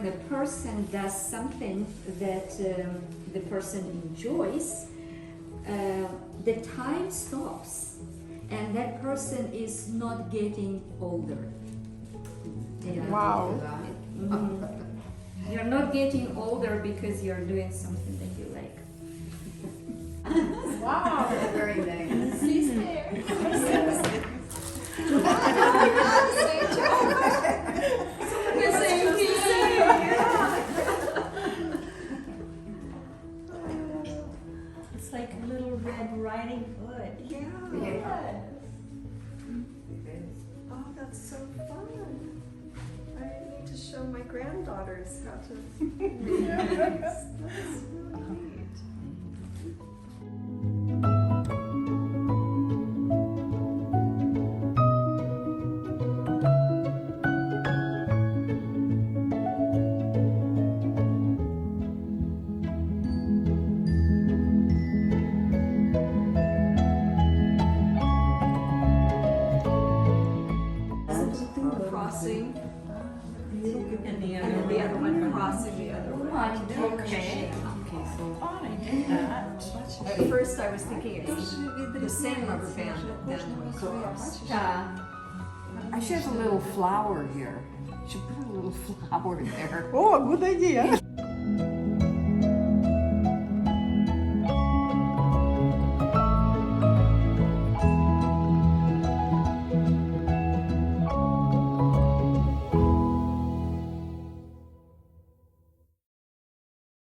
when a person does something that the person enjoys, the time stops, and that person is not getting older. Yeah. Wow. You're not getting older because you're doing something that you like. Wow, very nice. She's there. It's like a Little Red Riding Hood. Yeah. Oh, that's so fun. I need to show my granddaughters how to read. That's really neat. Crossing. And the And the other one crossing the other way. Okay. Oh, I did that. At first I was thinking it's the same rubber band that then crossed. I should have a little flower here. Should put a little flower there. Oh, good idea.